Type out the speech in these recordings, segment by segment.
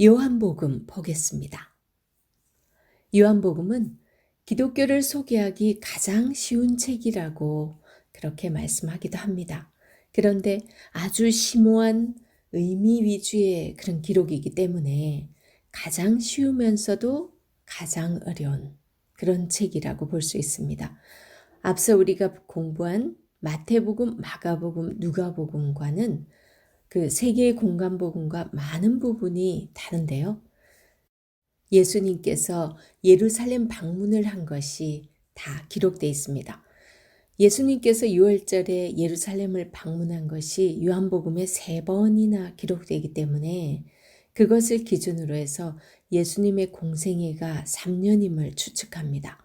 요한복음 보겠습니다. 요한복음은 기독교를 소개하기 가장 쉬운 책이라고 그렇게 말씀하기도 합니다. 그런데 아주 심오한 의미 위주의 그런 기록이기 때문에 가장 쉬우면서도 가장 어려운 그런 책이라고 볼 수 있습니다. 앞서 우리가 공부한 마태복음, 마가복음, 누가복음과는 그 세 개의 공간복음과 많은 부분이 다른데요. 예수님께서 예루살렘 방문을 한 것이 다 기록되어 있습니다. 예수님께서 6월절에 예루살렘을 방문한 것이 요한복음에 3번이나 기록되기 때문에 그것을 기준으로 해서 예수님의 공생애가 3년임을 추측합니다.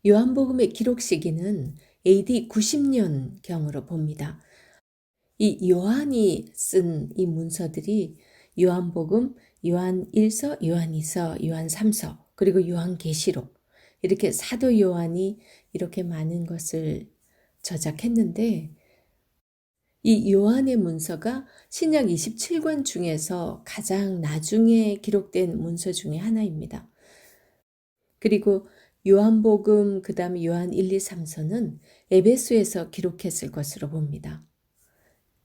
요한복음의 기록 시기는 AD 90년경으로 봅니다. 이 요한이 쓴 이 문서들이 요한복음, 요한 1서, 요한 2서, 요한 3서, 그리고 요한계시록 이렇게 사도 요한이 이렇게 많은 것을 저작했는데 이 요한의 문서가 신약 27권 중에서 가장 나중에 기록된 문서 중에 하나입니다. 그리고 요한복음 그다음에 요한 1, 2, 3서는 에베소에서 기록했을 것으로 봅니다.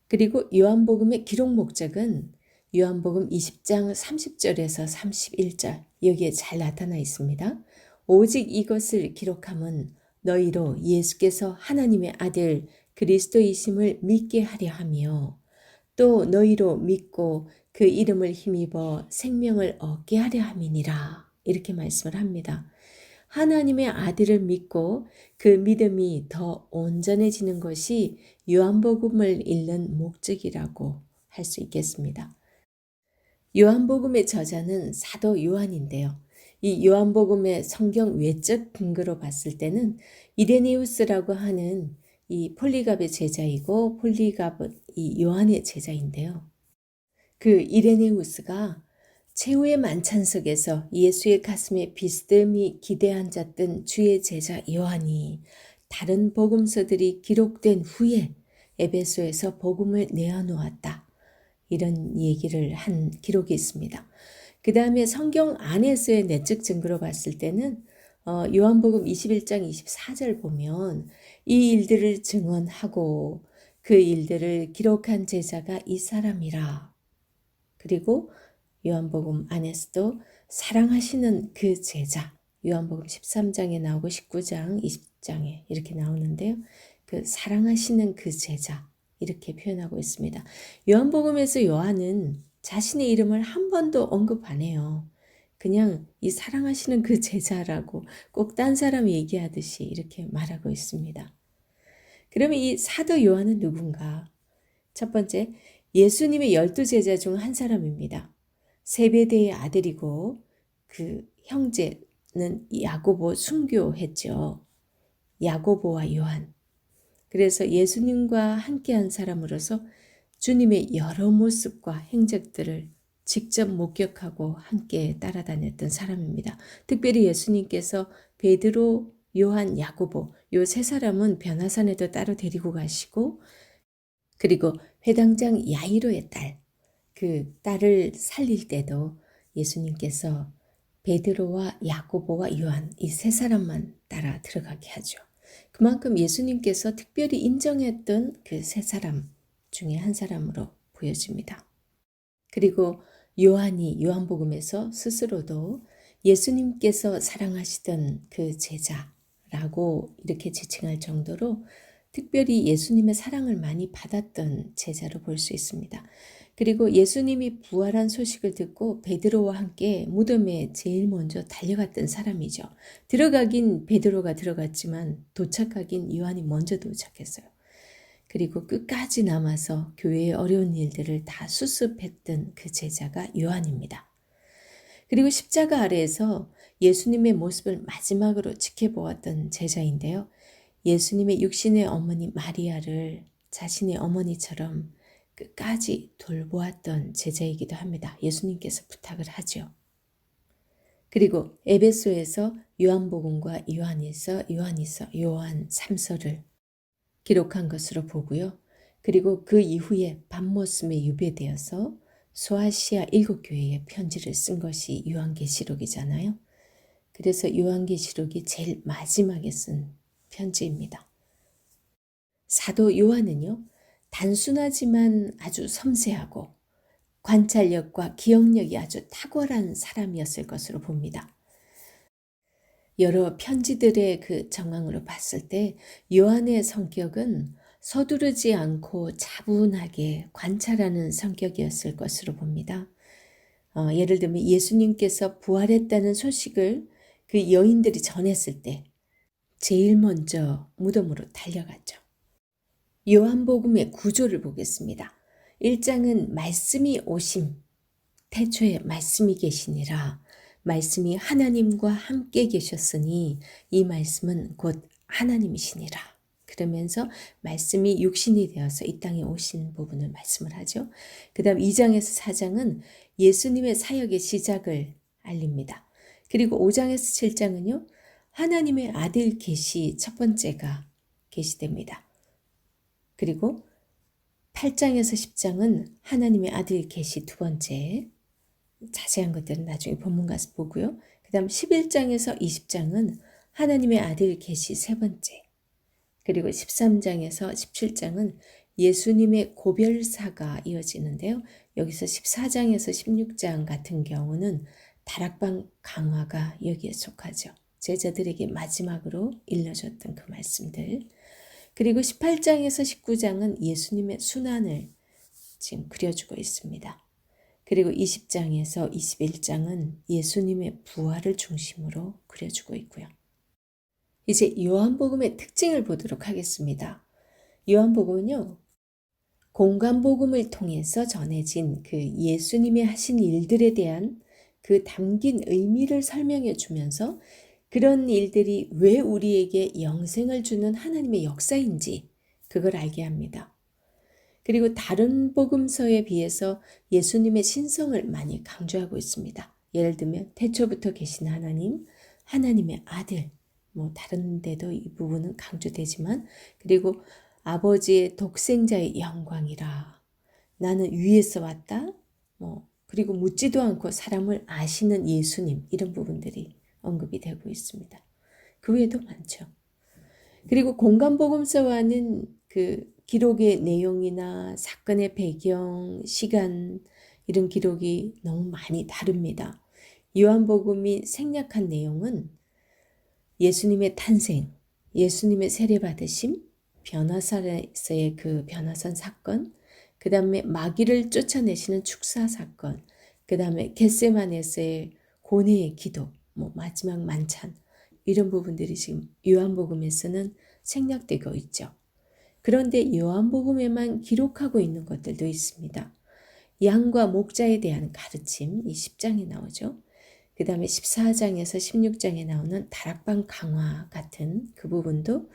그리고 요한복음의 기록 목적은 요한복음 20장 30절에서 31절 여기에 잘 나타나 있습니다. 오직 이것을 기록함은 너희로 예수께서 하나님의 아들 그리스도이심을 믿게 하려 하며 또 너희로 믿고 그 이름을 힘입어 생명을 얻게 하려 함이니라 이렇게 말씀을 합니다. 하나님의 아들을 믿고 그 믿음이 더 온전해지는 것이 요한복음을 읽는 목적이라고 할 수 있겠습니다. 요한복음의 저자는 사도 요한인데요. 이 요한복음의 성경 외적 근거로 봤을 때는 이레네우스라고 하는 이 폴리갑의 제자이고 폴리갑은 이 요한의 제자인데요. 그 이레네우스가 최후의 만찬석에서 예수의 가슴에 비스듬히 기대 앉았던 주의 제자 요한이 다른 복음서들이 기록된 후에 에베소에서 복음을 내어놓았다. 이런 얘기를 한 기록이 있습니다. 그 다음에 성경 안에서의 내적 증거로 봤을 때는 요한복음 21장 24절 보면 이 일들을 증언하고 그 일들을 기록한 제자가 이 사람이라. 그리고 요한복음 안에서도 사랑하시는 그 제자, 요한복음 13장에 나오고 19장, 20장에 이렇게 나오는데요. 그 사랑하시는 그 제자 이렇게 표현하고 있습니다. 요한복음에서 요한은 자신의 이름을 한 번도 언급 안 해요. 그냥 이 사랑하시는 그 제자라고 꼭 딴 사람 얘기하듯이 이렇게 말하고 있습니다. 그러면 이 사도 요한은 누군가? 첫 번째, 예수님의 12제자 중 한 사람입니다. 세베대의 아들이고 그 형제는 야고보 순교했죠. 야고보와 요한. 그래서 예수님과 함께한 사람으로서 주님의 여러 모습과 행적들을 직접 목격하고 함께 따라다녔던 사람입니다. 특별히 예수님께서 베드로, 요한, 야고보 요 세 사람은 변화산에도 따로 데리고 가시고 그리고 회당장 야이로의 딸, 그 딸을 살릴 때도 예수님께서 베드로와 야고보와 요한 이 세 사람만 따라 들어가게 하죠. 그만큼 예수님께서 특별히 인정했던 그 세 사람 중에 한 사람으로 보여집니다. 그리고 요한이 요한복음에서 스스로도 예수님께서 사랑하시던 그 제자라고 이렇게 지칭할 정도로 특별히 예수님의 사랑을 많이 받았던 제자로 볼 수 있습니다. 그리고 예수님이 부활한 소식을 듣고 베드로와 함께 무덤에 제일 먼저 달려갔던 사람이죠. 들어가긴 베드로가 들어갔지만 도착하긴 요한이 먼저 도착했어요. 그리고 끝까지 남아서 교회의 어려운 일들을 다 수습했던 그 제자가 요한입니다. 그리고 십자가 아래에서 예수님의 모습을 마지막으로 지켜보았던 제자인데요. 예수님의 육신의 어머니 마리아를 자신의 어머니처럼 끝까지 돌보았던 제자이기도 합니다. 예수님께서 부탁을 하죠. 그리고 에베소에서 요한복음과 요한일서, 요한 3서를 기록한 것으로 보고요. 그리고 그 이후에 밤모습에 유배되어서 소아시아 7교회에 편지를 쓴 것이 요한계시록이잖아요. 그래서 요한계시록이 제일 마지막에 쓴 편지입니다. 사도 요한은요, 단순하지만 아주 섬세하고 관찰력과 기억력이 아주 탁월한 사람이었을 것으로 봅니다. 여러 편지들의 그 정황으로 봤을 때 요한의 성격은 서두르지 않고 차분하게 관찰하는 성격이었을 것으로 봅니다. 예를 들면 예수님께서 부활했다는 소식을 그 여인들이 전했을 때 제일 먼저 무덤으로 달려갔죠. 요한복음의 구조를 보겠습니다. 1장은 말씀이 오심, 태초에 말씀이 계시니라. 말씀이 하나님과 함께 계셨으니 이 말씀은 곧 하나님이시니라. 그러면서 말씀이 육신이 되어서 이 땅에 오신 부분을 말씀을 하죠. 그 다음 2장에서 4장은 예수님의 사역의 시작을 알립니다. 그리고 5장에서 7장은요. 하나님의 아들 계시 첫 번째가 계시됩니다. 그리고 8장에서 10장은 하나님의 아들 계시 두 번째, 자세한 것들은 나중에 본문 가서 보고요. 그 다음 11장에서 20장은 하나님의 아들 계시 세 번째, 그리고 13장에서 17장은 예수님의 고별사가 이어지는데요. 여기서 14장에서 16장 같은 경우는 다락방 강화가 여기에 속하죠. 제자들에게 마지막으로 일러줬던 그 말씀들. 그리고 18장에서 19장은 예수님의 순환을 지금 그려주고 있습니다. 그리고 20장에서 21장은 예수님의 부활을 중심으로 그려주고 있고요. 이제 요한복음의 특징을 보도록 하겠습니다. 요한복음은요, 공간복음을 통해서 전해진 그 예수님이 하신 일들에 대한 그 담긴 의미를 설명해 주면서 그런 일들이 왜 우리에게 영생을 주는 하나님의 역사인지 그걸 알게 합니다. 그리고 다른 복음서에 비해서 예수님의 신성을 많이 강조하고 있습니다. 예를 들면 태초부터 계신 하나님, 하나님의 아들, 다른 데도 이 부분은 강조되지만, 그리고 아버지의 독생자의 영광이라, 나는 위에서 왔다, 그리고 묻지도 않고 사람을 아시는 예수님, 이런 부분들이 언급이 되고 있습니다. 그 외에도 많죠. 그리고 공간복음서와는 그 기록의 내용이나 사건의 배경, 시간 이런 기록이 너무 많이 다릅니다. 요한복음이 생략한 내용은 예수님의 탄생, 예수님의 세례받으심, 변화산에서의 그 변화산 사건, 그 다음에 마귀를 쫓아내시는 축사 사건, 그 다음에 겟세마네에서의 고뇌의 기도, 마지막 만찬 이런 부분들이 지금 요한복음에서는 생략되고 있죠. 그런데 요한복음에만 기록하고 있는 것들도 있습니다. 양과 목자에 대한 가르침, 이 10장에 나오죠. 그 다음에 14장에서 16장에 나오는 다락방 강화 같은 그 부분도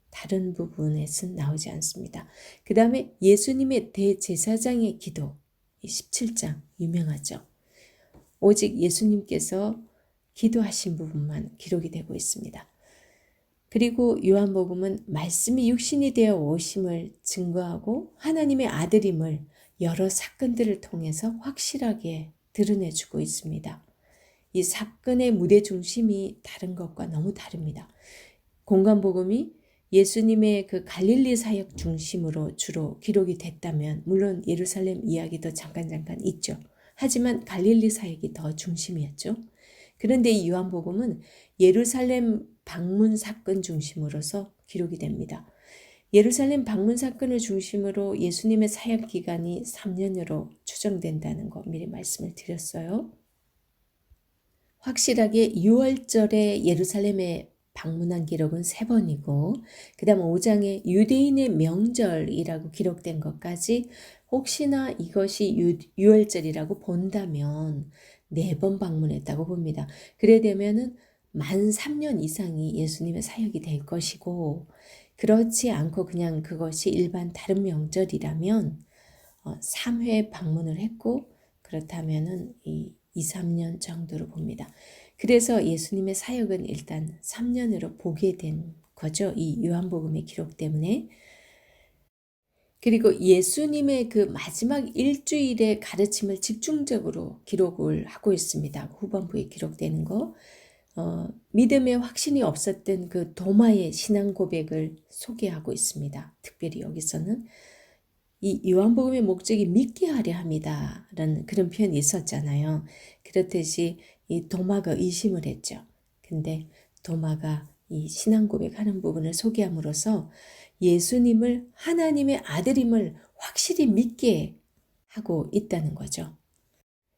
다른 부분에서는 나오지 않습니다. 그 다음에 예수님의 대제사장의 기도, 이 17장 유명하죠. 오직 예수님께서 기도하신 부분만 기록이 되고 있습니다. 그리고 요한복음은 말씀이 육신이 되어 오심을 증거하고 하나님의 아들임을 여러 사건들을 통해서 확실하게 드러내주고 있습니다. 이 사건의 무대 중심이 다른 것과 너무 다릅니다. 공간복음이 예수님의 그 갈릴리 사역 중심으로 주로 기록이 됐다면 물론 예루살렘 이야기도 잠깐 있죠. 하지만 갈릴리 사역이 더 중심이었죠. 그런데 이 요한복음은 예루살렘 방문 사건 중심으로서 기록이 됩니다. 예루살렘 방문 사건을 중심으로 예수님의 사역 기간이 3년으로 추정된다는 거 미리 말씀을 드렸어요. 확실하게 6월절에 예루살렘에 방문한 기록은 3번이고 그 다음 5장에 유대인의 명절이라고 기록된 것까지 혹시나 이것이 6월절이라고 본다면 4번 방문했다고 봅니다. 그래 되면은 만 3년 이상이 예수님의 사역이 될 것이고 그렇지 않고 그냥 그것이 일반 다른 명절이라면 3회 방문을 했고 그렇다면은 이 2, 3년 정도로 봅니다. 그래서 예수님의 사역은 일단 3년으로 보게 된 거죠. 이 요한복음의 기록 때문에. 그리고 예수님의 그 마지막 일주일의 가르침을 집중적으로 기록을 하고 있습니다. 후반부에 기록되는 거. 믿음의 확신이 없었던 그 도마의 신앙 고백을 소개하고 있습니다. 특별히 여기서는 이 요한복음의 목적이 믿게 하려 함이다라는 그런 표현이 있었잖아요. 그렇듯이 이 도마가 의심을 했죠. 근데 도마가 이 신앙 고백하는 부분을 소개함으로써 예수님을 하나님의 아들임을 확실히 믿게 하고 있다는 거죠.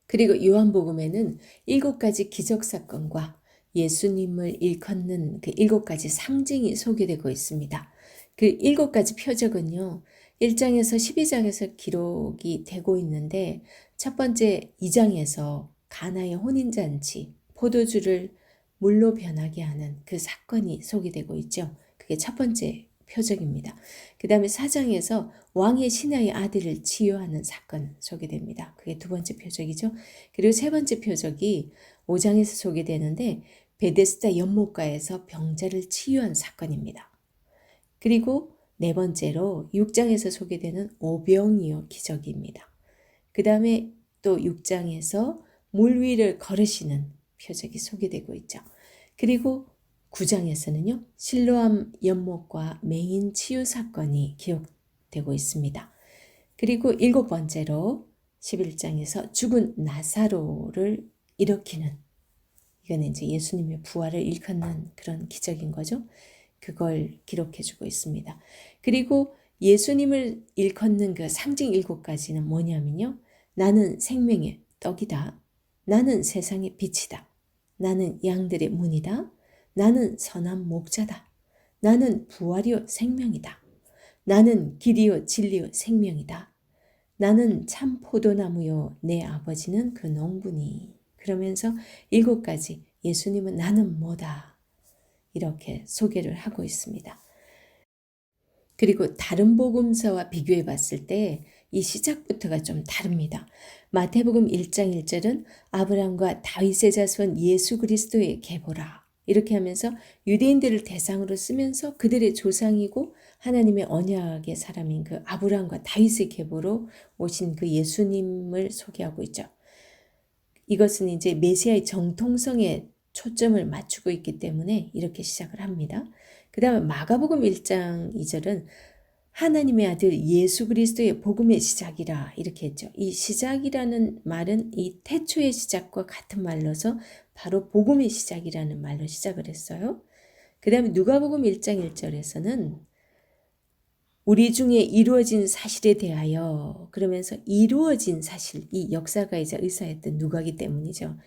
그리고 요한복음에는 7가지 기적사건과 예수님을 일컫는 그 7가지 상징이 소개되고 있습니다. 그 7가지 표적은요. 1장에서 12장에서 기록이 되고 있는데 첫 번째 2장에서 가나의 혼인잔치, 포도주를 물로 변하게 하는 그 사건이 소개되고 있죠. 그게 첫 번째 표적입니다. 그 다음에 4장에서 왕의 신하의 아들을 치유하는 사건 소개됩니다. 그게 두 번째 표적이죠. 그리고 세 번째 표적이 5장에서 소개되는데 베데스다 연못가에서 병자를 치유한 사건입니다. 그리고 네 번째로 6장에서 소개되는 오병이어 기적입니다. 그 다음에 또 6장에서 물 위를 걸으시는 표적이 소개되고 있죠. 그리고 9장에서는요. 실로암 연못과 맹인 치유 사건이 기록되고 있습니다. 그리고 7번째로 11장에서 죽은 나사로를 일으키는, 이거는 이제 예수님의 부활을 일컫는 그런 기적인 거죠. 그걸 기록해주고 있습니다. 그리고 예수님을 일컫는 그 상징 7가지는 뭐냐면요. 나는 생명의 떡이다. 나는 세상의 빛이다. 나는 양들의 문이다. 나는 선한 목자다. 나는 부활이요 생명이다. 나는 길이요 진리요 생명이다. 나는 참 포도나무요 내 아버지는 그 농부니. 그러면서 7가지 예수님은 나는 뭐다. 이렇게 소개를 하고 있습니다. 그리고 다른 복음서와 비교해 봤을 때 이 시작부터가 좀 다릅니다. 마태복음 1장 1절은 아브라함과 다윗의 자손 예수 그리스도의 계보라. 이렇게 하면서 유대인들을 대상으로 쓰면서 그들의 조상이고 하나님의 언약의 사람인 그 아브라함과 다윗의 계보로 오신 그 예수님을 소개하고 있죠. 이것은 이제 메시아의 정통성에 초점을 맞추고 있기 때문에 이렇게 시작을 합니다. 그 다음에 마가복음 1장 2절은 하나님의 아들 예수 그리스도의 복음의 시작이라 이렇게 했죠. 이 시작이라는 말은 이 태초의 시작과 같은 말로서 바로 복음의 시작이라는 말로 시작을 했어요. 그 다음에 누가복음 1장 1절에서는 우리 중에 이루어진 사실에 대하여 그러면서 이루어진 사실, 이 역사가이자 의사였던 누가기 때문이죠.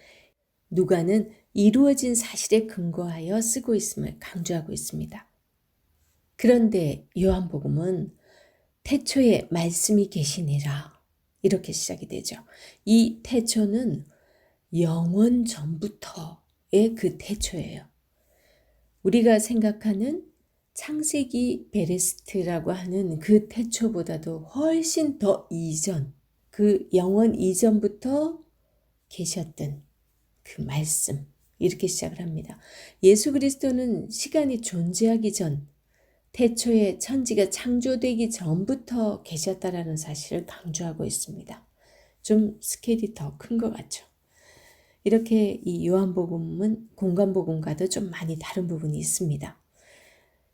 누가는 이루어진 사실에 근거하여 쓰고 있음을 강조하고 있습니다. 그런데 요한복음은 태초에 말씀이 계시니라 이렇게 시작이 되죠. 이 태초는 영원 전부터의 그 태초예요. 우리가 생각하는 창세기 베레스트라고 하는 그 태초보다도 훨씬 더 이전, 그 영원 이전부터 계셨던 그 말씀, 이렇게 시작을 합니다. 예수 그리스도는 시간이 존재하기 전, 태초에 천지가 창조되기 전부터 계셨다라는 사실을 강조하고 있습니다. 좀 스케일이 더 큰 것 같죠. 이렇게 이 요한복음은 공간복음과도 좀 많이 다른 부분이 있습니다.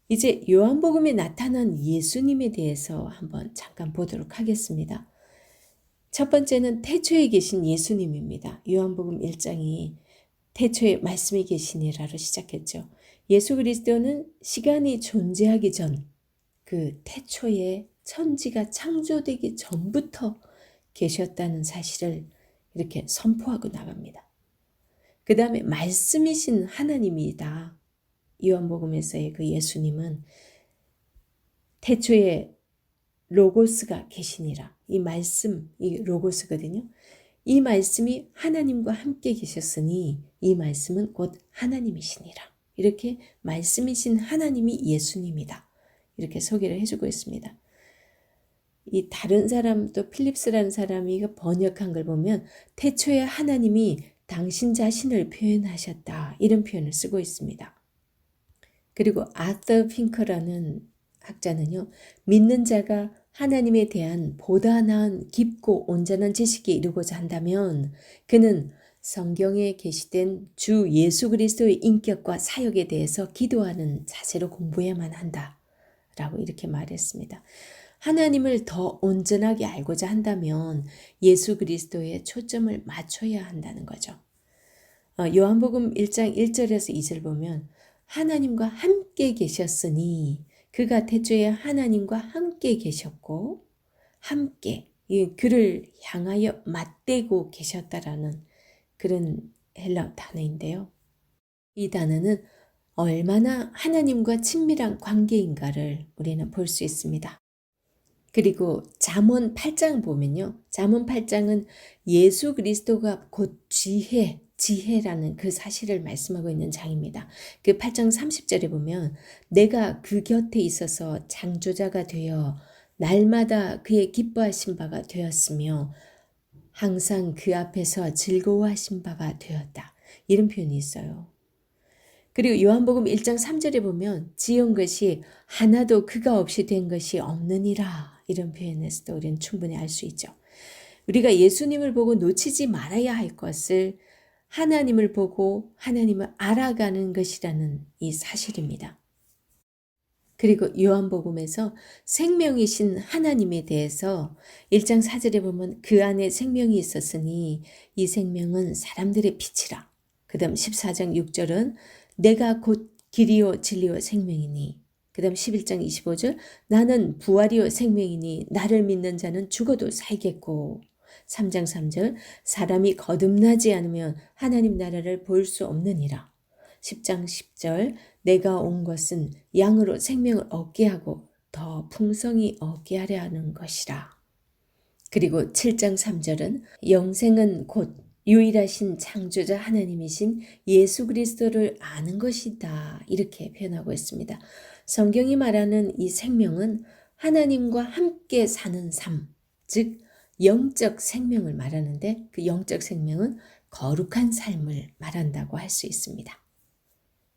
이제 요한복음에 나타난 예수님에 대해서 한번 잠깐 보도록 하겠습니다. 첫 번째는 태초에 계신 예수님입니다. 요한복음 1장이 태초에 말씀이 계시니라로 시작했죠. 예수 그리스도는 시간이 존재하기 전, 그 태초에 천지가 창조되기 전부터 계셨다는 사실을 이렇게 선포하고 나갑니다. 그 다음에 말씀이신 하나님이다. 요한복음에서의 그 예수님은 태초에 로고스가 계시니라. 이 말씀, 이 로고스거든요. 이 말씀이 하나님과 함께 계셨으니 이 말씀은 곧 하나님이시니라. 이렇게 말씀이신 하나님이 예수님이다. 이렇게 소개를 해주고 있습니다. 이 다른 사람 또 필립스라는 사람이 이거 번역한 걸 보면 태초에 하나님이 당신 자신을 표현하셨다 이런 표현을 쓰고 있습니다. 그리고 아서 핑커라는 학자는요. 믿는 자가 하나님에 대한 보다 나은 깊고 온전한 지식에 이르고자 한다면 그는 성경에 게시된 주 예수 그리스도의 인격과 사역에 대해서 기도하는 자세로 공부해야만 한다라고 이렇게 말했습니다. 하나님을 더 온전하게 알고자 한다면 예수 그리스도에 초점을 맞춰야 한다는 거죠. 요한복음 1장 1절에서 2절 보면 하나님과 함께 계셨으니 그가 태초에 하나님과 함께 계셨고 함께 그를 향하여 맞대고 계셨다라는 그런 헬라 단어인데요. 이 단어는 얼마나 하나님과 친밀한 관계인가를 우리는 볼 수 있습니다. 그리고 잠언 8장 보면요. 잠언 8장은 예수 그리스도가 곧 지혜라는 그 사실을 말씀하고 있는 장입니다. 그 8장 30절에 보면 내가 그 곁에 있어서 창조자가 되어 날마다 그의 기뻐하신 바가 되었으며 항상 그 앞에서 즐거워하신 바가 되었다. 이런 표현이 있어요. 그리고 요한복음 1장 3절에 보면 지은 것이 하나도 그가 없이 된 것이 없느니라. 이런 표현에서도 우리는 충분히 알 수 있죠. 우리가 예수님을 보고 놓치지 말아야 할 것을 하나님을 보고 하나님을 알아가는 것이라는 이 사실입니다. 그리고 요한복음에서 생명이신 하나님에 대해서 1장 4절에 보면 그 안에 생명이 있었으니 이 생명은 사람들의 빛이라. 그 다음 14장 6절은 내가 곧 길이요 진리요 생명이니. 그 다음 11장 25절 나는 부활이요 생명이니 나를 믿는 자는 죽어도 살겠고. 3장 3절 사람이 거듭나지 않으면 하나님 나라를 볼 수 없느니라. 10장 10절 내가 온 것은 양으로 생명을 얻게 하고 더 풍성히 얻게 하려 하는 것이라. 그리고 7장 3절은 영생은 곧 유일하신 창조자 하나님이신 예수 그리스도를 아는 것이다. 이렇게 표현하고 있습니다. 성경이 말하는 이 생명은 하나님과 함께 사는 삶, 즉 영적 생명을 말하는데 그 영적 생명은 거룩한 삶을 말한다고 할 수 있습니다.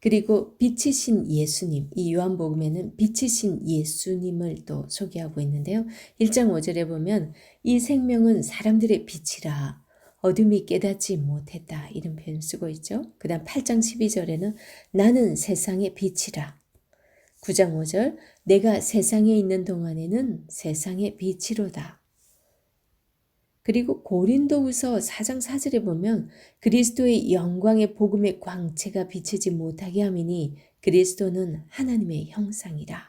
그리고 빛이신 예수님, 이 요한복음에는 빛이신 예수님을 또 소개하고 있는데요. 1장 5절에 보면 이 생명은 사람들의 빛이라 어둠이 깨닫지 못했다 이런 표현 쓰고 있죠. 그 다음 8장 12절에는 나는 세상의 빛이라. 9장 5절 내가 세상에 있는 동안에는 세상의 빛이로다. 그리고 고린도후서 4장 4절에 보면 그리스도의 영광의 복음의 광채가 비치지 못하게 함이니 그리스도는 하나님의 형상이라.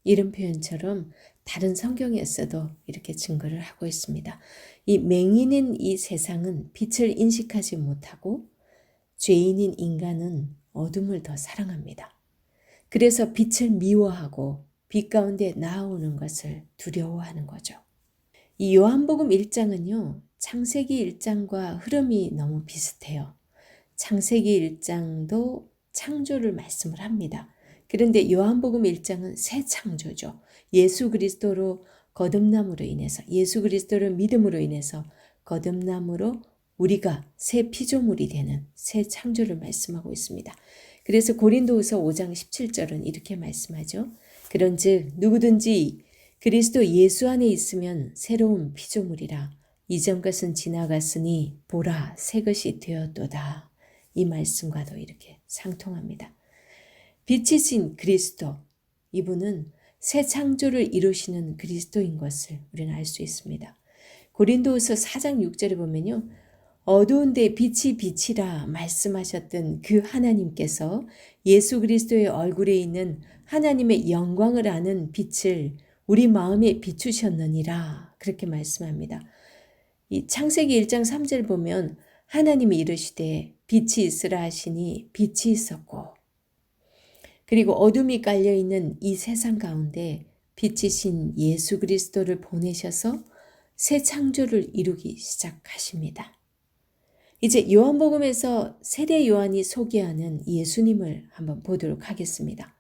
이런 표현처럼 다른 성경에서도 이렇게 증거를 하고 있습니다. 이 맹인인 이 세상은 빛을 인식하지 못하고 죄인인 인간은 어둠을 더 사랑합니다. 그래서 빛을 미워하고 빛 가운데 나아오는 것을 두려워하는 거죠. 이 요한복음 1장은요. 창세기 1장과 흐름이 너무 비슷해요. 창세기 1장도 창조를 말씀을 합니다. 그런데 요한복음 1장은 새 창조죠. 예수 그리스도로 거듭남으로 인해서 예수 그리스도를 믿음으로 인해서 거듭남으로 우리가 새 피조물이 되는 새 창조를 말씀하고 있습니다. 그래서 고린도후서 5장 17절은 이렇게 말씀하죠. 그런즉 누구든지 그리스도 예수 안에 있으면 새로운 피조물이라 이전 것은 지나갔으니 보라 새 것이 되었도다. 이 말씀과도 이렇게 상통합니다. 빛이신 그리스도, 이분은 새 창조를 이루시는 그리스도인 것을 우리는 알 수 있습니다. 고린도후서 4장 6절에 보면요. 어두운데 빛이 빛이라 말씀하셨던 그 하나님께서 예수 그리스도의 얼굴에 있는 하나님의 영광을 아는 빛을 우리 마음에 비추셨느니라 그렇게 말씀합니다. 이 창세기 1장 3절 보면 하나님이 이르시되 빛이 있으라 하시니 빛이 있었고 그리고 어둠이 깔려있는 이 세상 가운데 빛이신 예수 그리스도를 보내셔서 새 창조를 이루기 시작하십니다. 이제 요한복음에서 세례 요한이 소개하는 예수님을 한번 보도록 하겠습니다.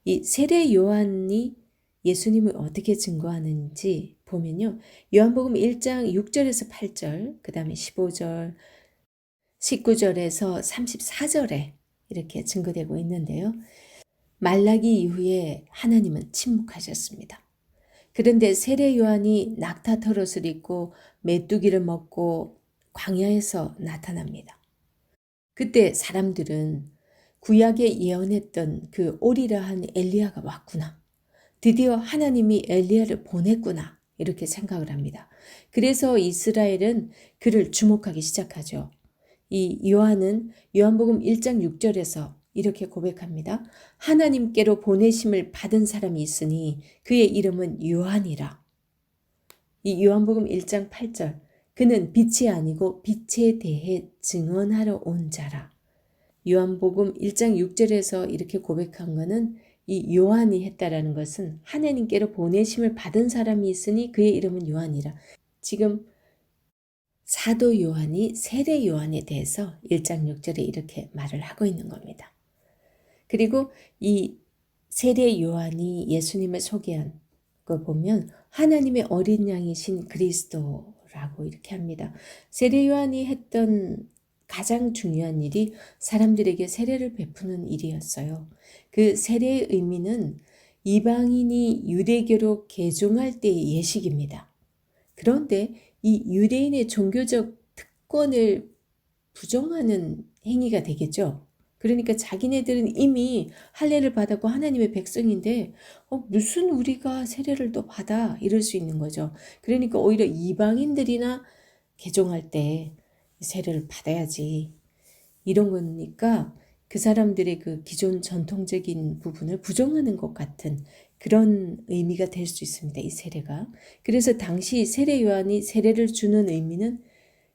이 세례 요한이 예수님을 어떻게 증거하는지 보면요. 요한복음 1장 6절에서 8절, 그 다음에 15절, 19절에서 34절에 이렇게 증거되고 있는데요. 말라기 이후에 하나님은 침묵하셨습니다. 그런데 세례 요한이 낙타 털옷을 입고 메뚜기를 먹고 광야에서 나타납니다. 그때 사람들은 구약에 예언했던 그 오리라 한 엘리야가 왔구나. 드디어 하나님이 엘리야를 보냈구나. 이렇게 생각을 합니다. 그래서 이스라엘은 그를 주목하기 시작하죠. 이 요한은 요한복음 1장 6절에서 이렇게 고백합니다. 하나님께로 보내심을 받은 사람이 있으니 그의 이름은 요한이라. 이 요한복음 1장 8절. 그는 빛이 아니고 빛에 대해 증언하러 온 자라. 요한복음 1장 6절에서 이렇게 고백한 것은 이 요한이 했다라는 것은 하나님께로 보내심을 받은 사람이 있으니 그의 이름은 요한이라. 지금 사도 요한이 세례 요한에 대해서 1장 6절에 이렇게 말을 하고 있는 겁니다. 그리고 이 세례 요한이 예수님을 소개한 거 보면 하나님의 어린 양이신 그리스도라고 이렇게 합니다. 세례 요한이 했던 가장 중요한 일이 사람들에게 세례를 베푸는 일이었어요. 그 세례의 의미는 이방인이 유대교로 개종할 때의 예식입니다. 그런데 이 유대인의 종교적 특권을 부정하는 행위가 되겠죠. 그러니까 자기네들은 이미 할례를 받았고 하나님의 백성인데 무슨 우리가 세례를 또 받아 이럴 수 있는 거죠. 그러니까 오히려 이방인들이나 개종할 때 세례를 받아야지 이런 거니까 그 사람들의 그 기존 전통적인 부분을 부정하는 것 같은 그런 의미가 될 수 있습니다. 이 세례가. 그래서 당시 세례 요한이 세례를 주는 의미는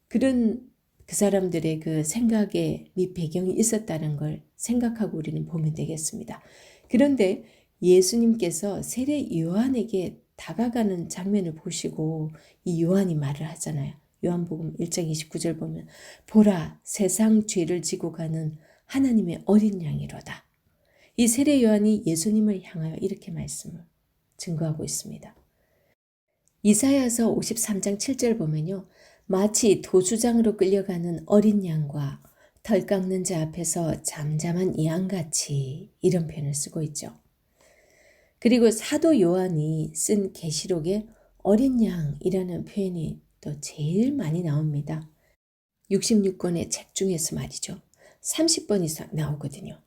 그런 그 사람들의 그 생각에 및 배경이 있었다는 걸 생각하고 우리는 보면 되겠습니다. 그런데 예수님께서 세례 요한에게 다가가는 장면을 보시고 이 요한이 말을 하잖아요. 요한복음 1장 29절 보면 보라 세상 죄를 지고 가는 하나님의 어린 양이로다. 이 세례 요한이 예수님을 향하여 이렇게 말씀을 증거하고 있습니다. 이사야서 53장 7절 보면요. 마치 도수장으로 끌려가는 어린 양과 털 깎는 자 앞에서 잠잠한 양같이 이런 표현을 쓰고 있죠. 그리고 사도 요한이 쓴 계시록에 어린 양이라는 표현이 또 제일 많이 나옵니다. 66권의 책 중에서 말이죠. 30번 이상 나오거든요.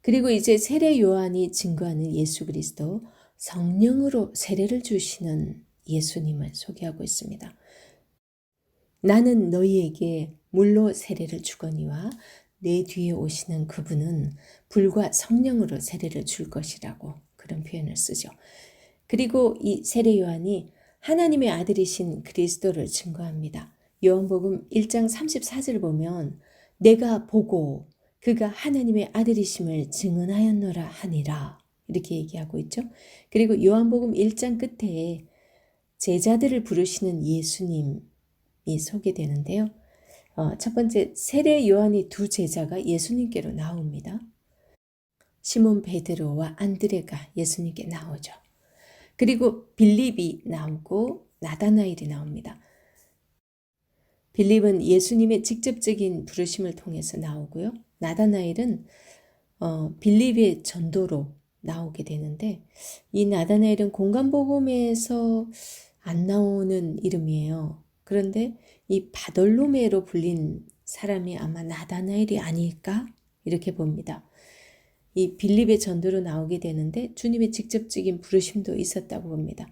그리고 이제 세례 요한이 증거하는 예수 그리스도 성령으로 세례를 주시는 예수님을 소개하고 있습니다. 나는 너희에게 물로 세례를 주거니와 내 뒤에 오시는 그분은 불과 성령으로 세례를 줄 것이라고 그런 표현을 쓰죠. 그리고 이 세례 요한이 하나님의 아들이신 그리스도를 증거합니다. 요한복음 1장 34절 보면 내가 보고 그가 하나님의 아들이심을 증언하였노라 하니라 이렇게 얘기하고 있죠. 그리고 요한복음 1장 끝에 제자들을 부르시는 예수님이 소개되는데요. 첫 번째 세례 요한이 두 제자가 예수님께로 나옵니다. 시몬 베드로와 안드레가 예수님께 나오죠. 그리고 빌립이 나오고 나다나엘이 나옵니다. 빌립은 예수님의 직접적인 부르심을 통해서 나오고요. 나다나엘은 빌립의 전도로 나오게 되는데 이 나다나엘은 공간복음에서 안 나오는 이름이에요. 그런데 이 바돌로메로 불린 사람이 아마 나다나엘이 아닐까? 이렇게 봅니다. 이 빌립의 전도로 나오게 되는데 주님의 직접적인 부르심도 있었다고 봅니다.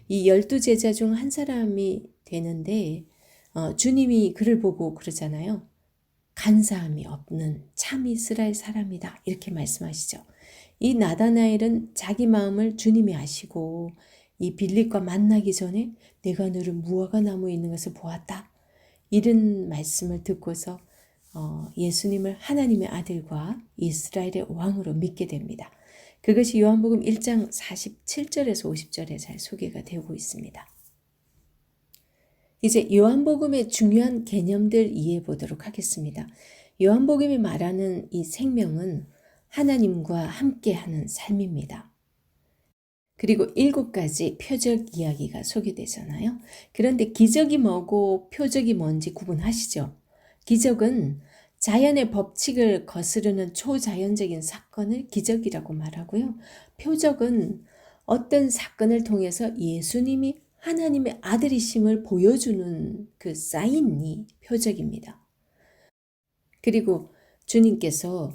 이 12제자 중 한 사람이 되는데 주님이 그를 보고 그러잖아요. 간사함이 없는 참 이스라엘 사람이다. 이렇게 말씀하시죠. 이 나다나엘은 자기 마음을 주님이 아시고 이 빌립과 만나기 전에 내가 너를 무화과 나무에 있는 것을 보았다. 이런 말씀을 듣고서 예수님을 하나님의 아들과 이스라엘의 왕으로 믿게 됩니다. 그것이 요한복음 1장 47절에서 50절에 잘 소개가 되고 있습니다. 이제 요한복음의 중요한 개념들 이해해 보도록 하겠습니다. 요한복음이 말하는 이 생명은 하나님과 함께하는 삶입니다. 그리고 7가지 표적 이야기가 소개되잖아요. 그런데 기적이 뭐고 표적이 뭔지 구분하시죠? 기적은 자연의 법칙을 거스르는 초자연적인 사건을 기적이라고 말하고요. 표적은 어떤 사건을 통해서 예수님이 하나님의 아들이심을 보여주는 그 사인이 표적입니다. 그리고 주님께서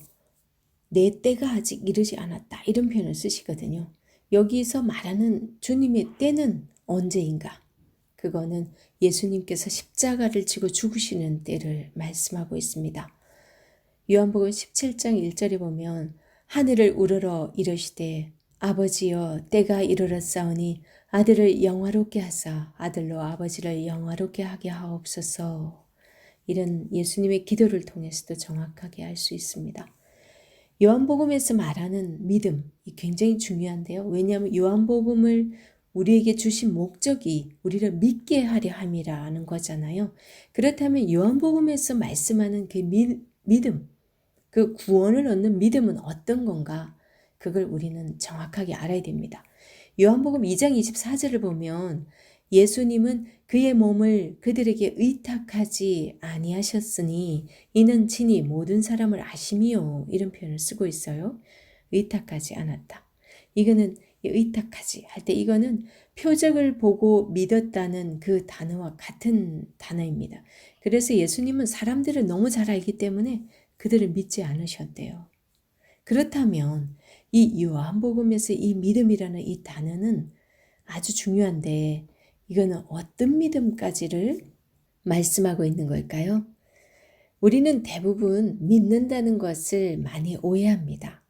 내 때가 아직 이르지 않았다 이런 표현을 쓰시거든요. 여기서 말하는 주님의 때는 언제인가? 그거는 예수님께서 십자가를 지고 죽으시는 때를 말씀하고 있습니다. 요한복음 17장 1절에 보면 하늘을 우러러 이르시되 아버지여 때가 이르렀사오니 아들을 영화롭게 하사 아들로 아버지를 영화롭게 하게 하옵소서. 이런 예수님의 기도를 통해서도 정확하게 알 수 있습니다. 요한복음에서 말하는 믿음이 굉장히 중요한데요. 왜냐하면 요한복음을 우리에게 주신 목적이 우리를 믿게 하려 함이라는 거잖아요. 그렇다면 요한복음에서 말씀하는 그 믿음, 그 구원을 얻는 믿음은 어떤 건가? 그걸 우리는 정확하게 알아야 됩니다. 요한복음 2장 24절을 보면 예수님은 그의 몸을 그들에게 의탁하지 아니하셨으니 이는 친히 모든 사람을 아심이요. 이런 표현을 쓰고 있어요. 의탁하지 않았다. 이거는 의탁하지 할 때 이거는 표적을 보고 믿었다는 그 단어와 같은 단어입니다. 그래서 예수님은 사람들을 너무 잘 알기 때문에 그들을 믿지 않으셨대요. 그렇다면 이 요한복음에서 이 믿음이라는 이 단어는 아주 중요한데 이거는 어떤 믿음까지를 말씀하고 있는 걸까요? 우리는 대부분 믿는다는 것을 많이 오해합니다.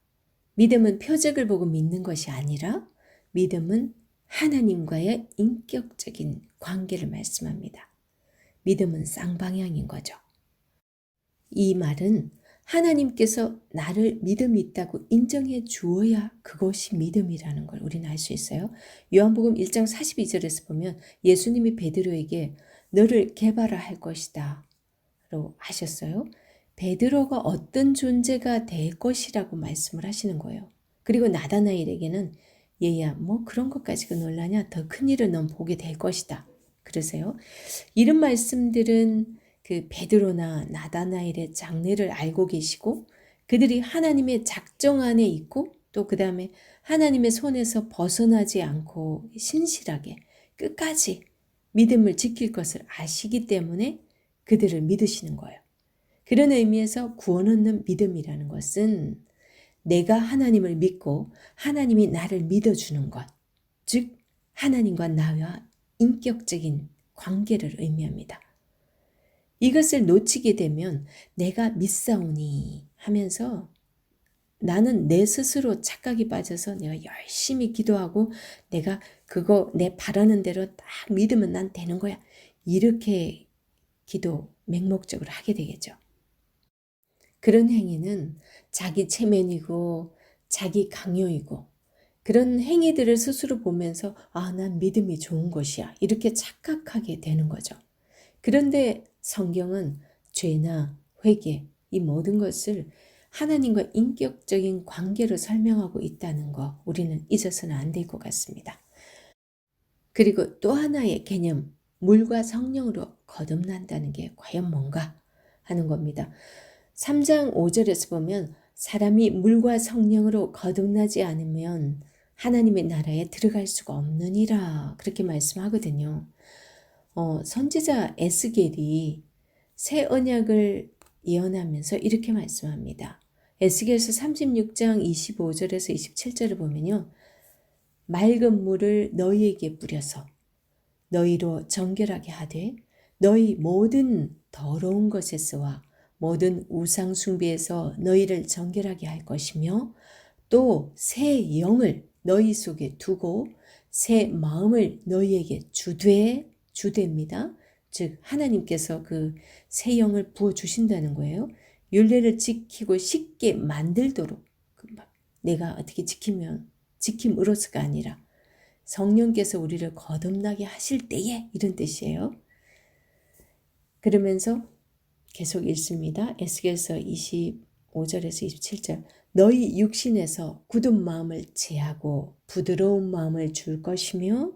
믿음은 표적을 보고 믿는 것이 아니라 믿음은 하나님과의 인격적인 관계를 말씀합니다. 믿음은 쌍방향인 거죠. 이 말은 하나님께서 나를 믿음이 있다고 인정해 주어야 그것이 믿음이라는 걸 우리는 알 수 있어요. 요한복음 1장 42절에서 보면 예수님이 베드로에게 너를 개발할 것이다 라고 하셨어요. 베드로가 어떤 존재가 될 것이라고 말씀을 하시는 거예요. 그리고 나다나엘에게는 얘야 뭐 그런 것까지가 놀라냐 더 큰 일을 넌 보게 될 것이다. 그러세요. 이런 말씀들은 그 베드로나 나다나엘의 장래를 알고 계시고 그들이 하나님의 작정 안에 있고 또 그 다음에 하나님의 손에서 벗어나지 않고 신실하게 끝까지 믿음을 지킬 것을 아시기 때문에 그들을 믿으시는 거예요. 그런 의미에서 구원 얻는 믿음이라는 것은 내가 하나님을 믿고 하나님이 나를 믿어주는 것, 즉 하나님과 나와 인격적인 관계를 의미합니다. 이것을 놓치게 되면 내가 믿사오니 하면서 나는 내 스스로 착각이 빠져서 내가 열심히 기도하고 내가 그거 내 바라는 대로 딱 믿으면 난 되는 거야. 이렇게 기도 맹목적으로 하게 되겠죠. 그런 행위는 자기 체면이고 자기 강요이고 그런 행위들을 스스로 보면서 아, 난 믿음이 좋은 것이야. 이렇게 착각하게 되는 거죠. 그런데 성경은 죄나 회개 이 모든 것을 하나님과 인격적인 관계로 설명하고 있다는 거 우리는 잊어서는 안 될 것 같습니다. 그리고 또 하나의 개념, 물과 성령으로 거듭난다는 게 과연 뭔가 하는 겁니다. 3장 5절에서 보면 사람이 물과 성령으로 거듭나지 않으면 하나님의 나라에 들어갈 수가 없느니라 그렇게 말씀하거든요. 선지자 에스겔이 새 언약을 예언하면서 이렇게 말씀합니다. 에스겔서 36장 25절에서 27절을 보면요. 맑은 물을 너희에게 뿌려서 너희로 정결하게 하되 너희 모든 더러운 것에서와 모든 우상 숭배에서 너희를 정결하게 할 것이며 또 새 영을 너희 속에 두고 새 마음을 너희에게 주됩니다. 즉 하나님께서 그 새 영을 부어주신다는 거예요. 율례를 지키고 쉽게 만들도록 내가 어떻게 지킴으로서가 아니라 성령께서 우리를 거듭나게 하실 때에 이런 뜻이에요. 그러면서 계속 읽습니다. 에스겔서 25절에서 27절 너희 육신에서 굳은 마음을 제하고 부드러운 마음을 줄 것이며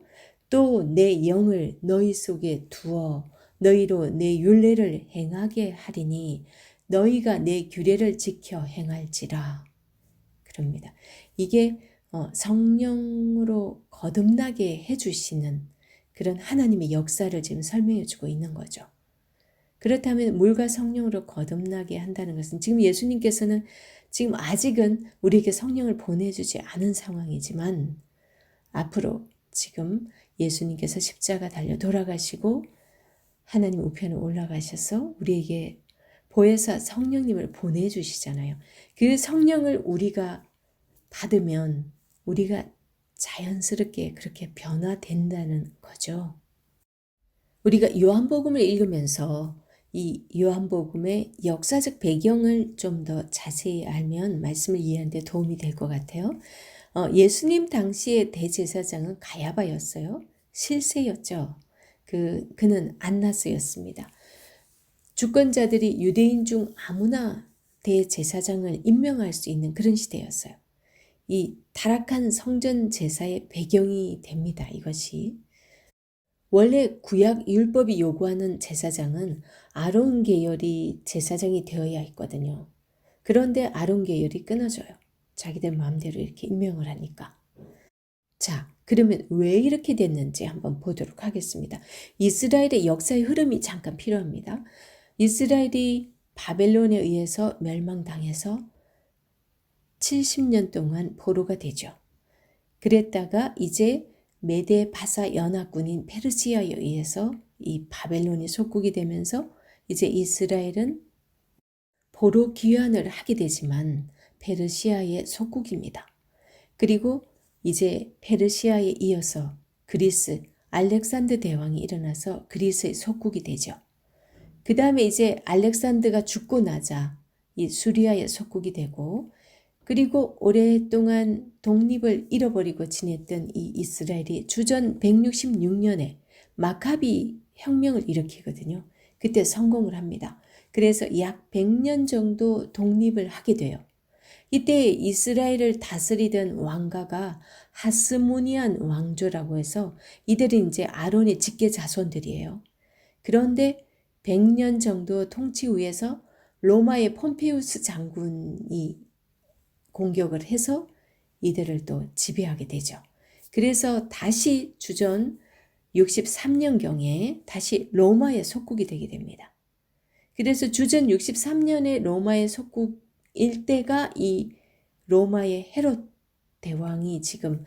또 내 영을 너희 속에 두어 너희로 내 율례를 행하게 하리니 너희가 내 규례를 지켜 행할지라. 그럽니다. 이게 성령으로 거듭나게 해주시는 그런 하나님의 역사를 지금 설명해 주고 있는 거죠. 그렇다면 물과 성령으로 거듭나게 한다는 것은 지금 예수님께서는 지금 아직은 우리에게 성령을 보내주지 않은 상황이지만 앞으로 지금 예수님께서 십자가 달려 돌아가시고 하나님 우편에 올라가셔서 우리에게 보혜사 성령님을 보내주시잖아요. 그 성령을 우리가 받으면 우리가 자연스럽게 그렇게 변화된다는 거죠. 우리가 요한복음을 읽으면서 이 요한복음의 역사적 배경을 좀 더 자세히 알면 말씀을 이해하는 데 도움이 될 것 같아요. 예수님 당시의 대제사장은 가야바였어요. 실세였죠. 그는 안나스였습니다. 주권자들이 유대인 중 아무나 대제사장을 임명할 수 있는 그런 시대였어요. 이 타락한 성전 제사의 배경이 됩니다. 이것이. 원래 구약 율법이 요구하는 제사장은 아론 계열이 제사장이 되어야 했거든요. 그런데 아론 계열이 끊어져요. 자기들 마음대로 이렇게 임명을 하니까. 자, 그러면 왜 이렇게 됐는지 한번 보도록 하겠습니다. 이스라엘의 역사의 흐름이 잠깐 필요합니다. 이스라엘이 바벨론에 의해서 멸망당해서 70년 동안 포로가 되죠. 그랬다가 이제 메데 바사 연합군인 페르시아에 의해서 이 바벨론이 속국이 되면서 이제 이스라엘은 포로 귀환을 하게 되지만 페르시아의 속국입니다. 그리고 이제 페르시아에 이어서 그리스 알렉산드 대왕이 일어나서 그리스의 속국이 되죠. 그 다음에 이제 알렉산드가 죽고 나자 이 수리아의 속국이 되고 그리고 오랫동안 독립을 잃어버리고 지냈던 이 이스라엘이 주전 166년에 마카비 혁명을 일으키거든요. 그때 성공을 합니다. 그래서 약 100년 정도 독립을 하게 돼요. 이때 이스라엘을 다스리던 왕가가 하스모니안 왕조라고 해서 이들은 이제 아론의 직계 자손들이에요. 그런데 100년 정도 통치 후에서 로마의 폼페우스 장군이 공격을 해서 이들을 또 지배하게 되죠. 그래서 다시 주전 63년경에 다시 로마의 속국이 되게 됩니다. 그래서 주전 63년에 로마의 속국일 때가 이 로마의 헤롯 대왕이 지금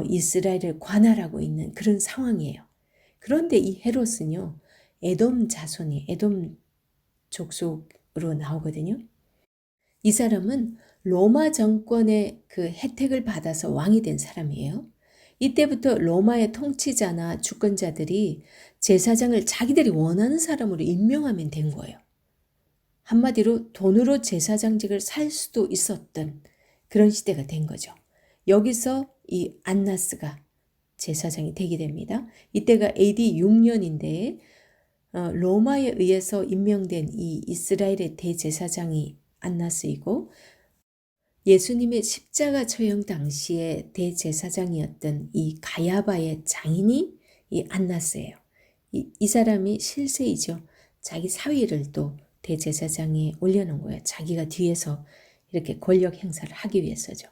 이스라엘을 관할하고 있는 그런 상황이에요. 그런데 이 헤롯은요, 에돔 자손이 에돔 족속으로 나오거든요. 이 사람은 로마 정권의 그 혜택을 받아서 왕이 된 사람이에요. 이때부터 로마의 통치자나 주권자들이 제사장을 자기들이 원하는 사람으로 임명하면 된 거예요. 한마디로 돈으로 제사장직을 살 수도 있었던 그런 시대가 된 거죠. 여기서 이 안나스가 제사장이 되게 됩니다. 이때가 AD 6년인데 로마에 의해서 임명된 이 이스라엘의 대제사장이 안나스이고 예수님의 십자가 처형 당시에 대제사장이었던 이 가야바의 장인이 이 안나스예요. 이 사람이 실세이죠. 자기 사위를 또 대제사장에 올려놓은 거예요. 자기가 뒤에서 이렇게 권력 행사를 하기 위해서죠.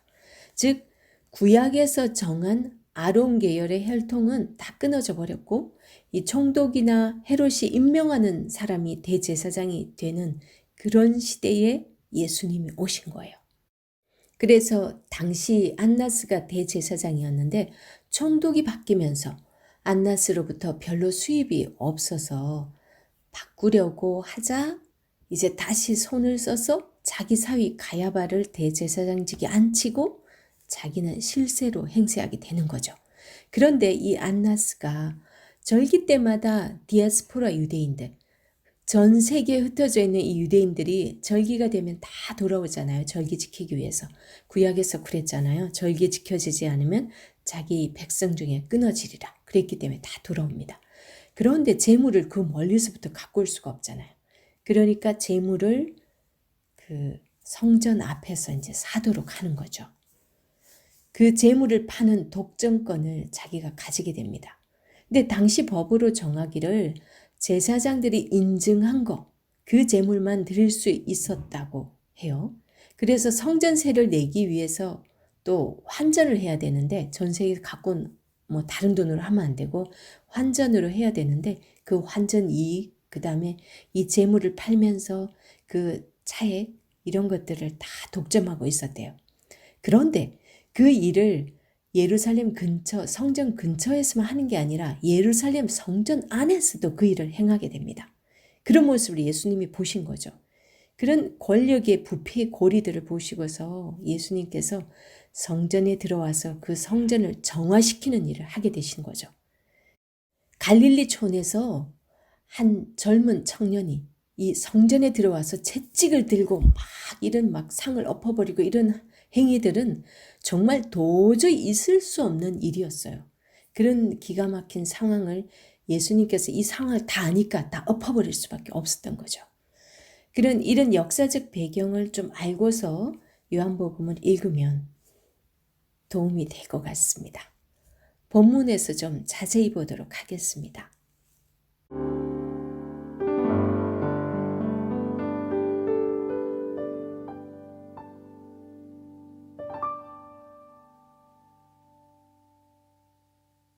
즉 구약에서 정한 아론 계열의 혈통은 다 끊어져 버렸고 이 총독이나 헤롯이 임명하는 사람이 대제사장이 되는 그런 시대에 예수님이 오신 거예요. 그래서 당시 안나스가 대제사장이었는데 총독이 바뀌면서 안나스로부터 별로 수입이 없어서 바꾸려고 하자 이제 다시 손을 써서 자기 사위 가야바를 대제사장직에 앉히고 자기는 실세로 행세하게 되는 거죠. 그런데 이 안나스가 절기 때마다 디아스포라 유대인들, 전 세계에 흩어져 있는 이 유대인들이 절기가 되면 다 돌아오잖아요. 절기 지키기 위해서. 구약에서 그랬잖아요. 절기 지켜지지 않으면 자기 백성 중에 끊어지리라. 그랬기 때문에 다 돌아옵니다. 그런데 재물을 그 멀리서부터 갖고 올 수가 없잖아요. 그러니까 재물을 성전 앞에서 이제 사도록 하는 거죠. 그 재물을 파는 독점권을 자기가 가지게 됩니다. 근데 당시 법으로 정하기를 제사장들이 인증한 거, 그 재물만 드릴 수 있었다고 해요. 그래서 성전세를 내기 위해서 또 환전을 해야 되는데 전세에 갖고 뭐 다른 돈으로 하면 안 되고 환전으로 해야 되는데 그 환전 이익, 그 다음에 이 재물을 팔면서 그 차액 이런 것들을 다 독점하고 있었대요. 그런데 그 일을 예루살렘 근처, 성전 근처에서만 하는 게 아니라 예루살렘 성전 안에서도 그 일을 행하게 됩니다. 그런 모습을 예수님이 보신 거죠. 그런 권력의 부패의 고리들을 보시고서 예수님께서 성전에 들어와서 그 성전을 정화시키는 일을 하게 되신 거죠. 갈릴리촌에서 한 젊은 청년이 이 성전에 들어와서 채찍을 들고 막 이런 막 상을 엎어버리고 이런 행위들은 정말 도저히 있을 수 없는 일이었어요. 그런 기가 막힌 상황을 예수님께서 이 상황을 다 아니까 다 엎어버릴 수밖에 없었던 거죠. 그런 이런 역사적 배경을 좀 알고서 요한복음을 읽으면 도움이 될 것 같습니다. 본문에서 좀 자세히 보도록 하겠습니다.